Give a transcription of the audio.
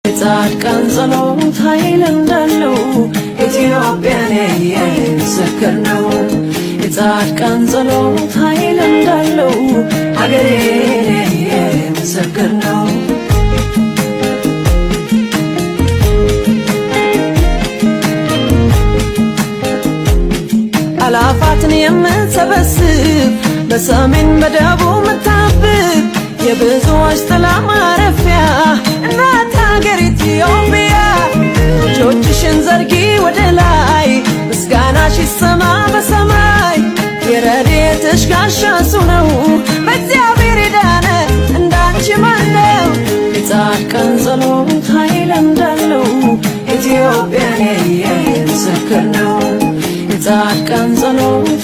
የጻድቃን ጸሎት ኃይል እንዳለው ኢትዮጵያን ምስክር ነው። የጻድቃን ጸሎት ኃይል እንዳለው ሀገሬን ምስክር ነው። አላፋትን የምትሰበስብ በሰሜን በደቡብ ምታብብ የብዙዎች ጥላ ማረፊያ እናት ሀገር ኢትዮጵያ እጆችሽን ዘርጊ ወደ ላይ ምስጋናሽ ይሰማ በሰማይ የረድኤትሽ ጋሻ እሱ ነው በእግዚአብሔር የዳነ እንዳንቺ ማን ነው? የጻድቃን ጸሎት ኃይል እንዳለው ኢትዮጵያን ምስክር ነው። የጻድቃን ጸሎት